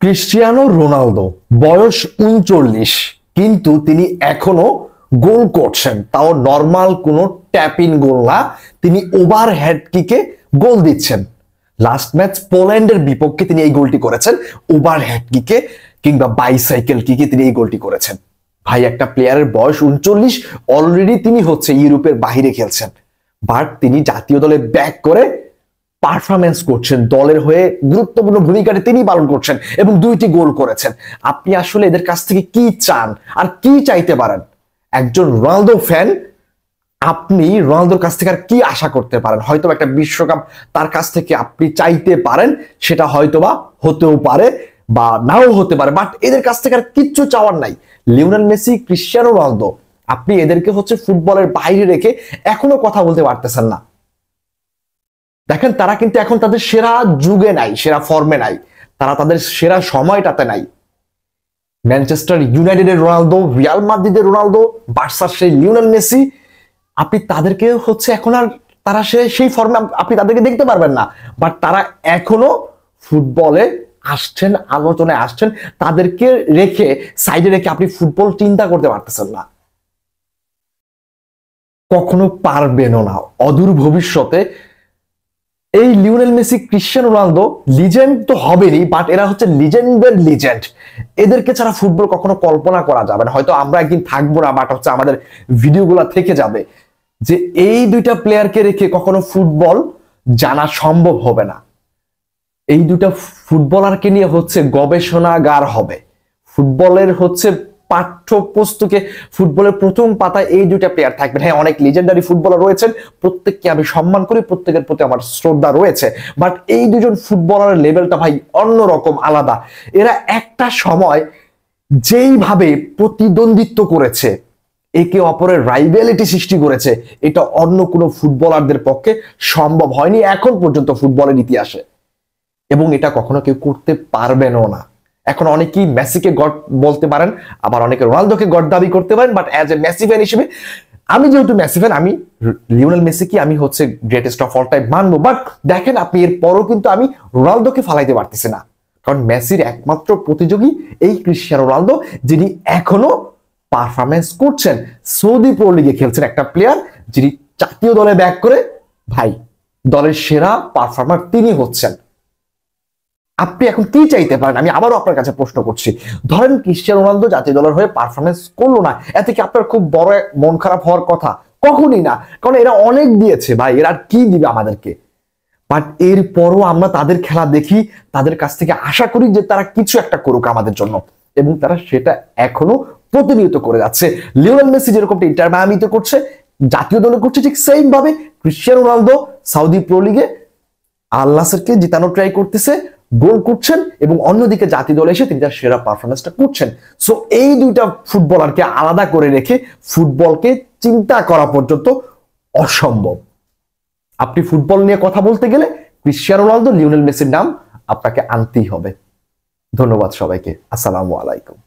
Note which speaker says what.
Speaker 1: Cristiano Ronaldo বয়স ৩৯, কিন্তু তিনি এখনো গোল করছেন, তাও নর্মাল কোনো ট্যাপ ইন গোল না, তিনি ওভার হেড কিকে গোল দিচ্ছেন। লাস্ট ম্যাচ পোল্যান্ডের বিপক্ষে তিনি এই গোলটি করেছেন, ওভার হেড কিকে কিংবা বাইসাইকেল কিকে তিনি এই গোলটি করেছেন। ভাই, একটা প্লেয়ারের বয়স ৩৯, অলরেডি তিনি ইউরোপের বাহিরে খেলছেন, বাট তিনি জাতীয় দলে ব্যাক করে পারফরমেন্স করছেন, দলের হয়ে গুরুত্বপূর্ণ ভূমিকাটি তিনি পালন করছেন এবং 2টি গোল করেছেন। আপনি আসলে এদের কাছ থেকে কি চান আর কি চাইতে পারেন? একজন রোনালদো ফ্যান, আপনি রোনালদোর কাছ থেকে আর কি আশা করতে পারেন? হয়তো একটা বিশ্বকাপ তার কাছ থেকে আপনি চাইতে পারেন, সেটা হয়তোবা হতেও পারে বা নাও হতে পারে, বাট এদের কাছ থেকে আর কিচ্ছু চাওয়ার নাই। লিওনেল মেসি, ক্রিস্টিয়ানো রোনালদো, আপনি এদেরকে ফুটবলের বাইরে রেখে এখনো কথা বলতে পারতেছেন না। দেখেন, তারা কিন্তু এখন তাদের সেরা যুগে নাই, সেরা ফর্মে নাই, তারা তাদের সেরা সময়টাতে নাই। ম্যানচেস্টার ইউনাইটেডের রোনালদো, রিয়াল মাদ্রিদের রোনালদো, বার্সার সেই লিওনেল মেসি, আপনি তাদেরকে এখন আর তারা সেই ফর্মে আপনি তাদেরকে দেখতে পারবেন না, বাট তারা এখনো ফুটবলে আসছেন, আলোচনায় আসছেন। তাদেরকে রেখে সাইডে রেখে আপনি ফুটবল চিন্তা করতে পারতেছেন না, কখনো পারবেনও না। অদূর ভবিষ্যতে এই Lionel Messi, Cristiano Ronaldo legend তো হবেনই, বাট এরা লিজেন্ডের লিজেন্ড। এদেরকে ছাড়া ফুটবল কখনো কল্পনা করা যাবে না। হয়তো আমরা একদিন থাকবো না, বাট আমাদের ভিডিওগুলো থেকে যাবে যে এই দুইটা প্লেয়ারকে রেখে কখনো ফুটবল জানা সম্ভব হবে না। এই দুটা ফুটবলারকে নিয়ে গবেষণাগার হবে, ফুটবলের পাঠ্যপুস্তকে, ফুটবলের প্রথম পাতায় এই দুইটা প্লেয়ার থাকবেন। হ্যাঁ, অনেক লিজেন্ডারি ফুটবলার রয়েছেন, প্রত্যেককে আমি সম্মান করি, প্রত্যেকের প্রতি আমার শ্রদ্ধা রয়েছে, বাট এই দুজন ফুটবলারের লেভেলটা ভাই অন্যরকম, আলাদা। এরা একটা সময় যেইভাবে প্রতিদ্বন্দ্বিত্ব করেছে, একে অপরের রাইভ্যালিটি সৃষ্টি করেছে, এটা অন্য কোনো ফুটবলারদের পক্ষে সম্ভব হয়নি এখন পর্যন্ত ফুটবলের ইতিহাসে, এবং এটা কখনো কেউ করতে পারবেনও না। এখন অনেকেই মেসিকে গড বলতে পারেন, আবার অনেকে রোনালদোকে গড দাবি করতে পারেন, but as a Messi fan হিসেবে, আমি যেহেতু মেসি ফ্যান, আমি লিওনেল মেসিকে আমি গ্রেটেস্ট অফ অল টাইম মানবো। বাট দেখেন, আপনি এর পরও কিন্তু আমি রোনালদোকে ফালাইতে পারতেছি না, কারণ মেসির একমাত্র প্রতিযোগী এই ক্রিস্টিয়ানো রোনালদো, যিনি এখনো পারফরমেন্স করছেন। সৌদি প্রো লিগে খেলছেন একটা প্লেয়ার, যিনি জাতীয় দলে ব্যাক করে ভাই দলের সেরা পারফর্মার তিনি হচ্ছেন। আপনি এখন কি চাইতে পারেন? আমি আবারও আপনার কাছে প্রশ্ন করছি, ধরেন ক্রিস্টিয়ানো রোনালদো জাতীয় দলের হয়ে পারফরমেন্স করলো না, এতে কি আপনার খুব বড় মন খারাপ হওয়ার কথা? কখনই না, কারণ এরা অনেক দিয়েছে ভাই, এরা আর কি দিবে আমাদেরকে? বাট এরপরও আমরা তাদের খেলা দেখি, তাদের কাছ থেকে আশা করি যে তারা কিছু একটা করুক আমাদের জন্য, এবং তারা সেটা এখনো প্রতিনিয়ত করে যাচ্ছে। লিওনেল মেসি যেরকমটা ইন্টার মায়ামিতে করছে, জাতীয় দলে করছে, ঠিক সেম ভাবে ক্রিস্টিয়ানো রোনালদো সৌদি প্রো লিগে আল নাসরকে জিতানো ট্রাই করতেছে, গোল করছেন, এবং অন্যদিকে জাতীয় দলে এসে তিনি তার সেরা পারফরমেন্সটা করছেন। সো এই দুইটা ফুটবলারকে আলাদা করে রেখে ফুটবলকে চিন্তা করা পর্যন্ত অসম্ভব। আপনি ফুটবল নিয়ে কথা বলতে গেলে ক্রিস্টিয়ানো রোনালদো, লিওনেল মেসির নাম আপনাকে আনতেই হবে। ধন্যবাদ সবাইকে, আসসালামু আলাইকুম।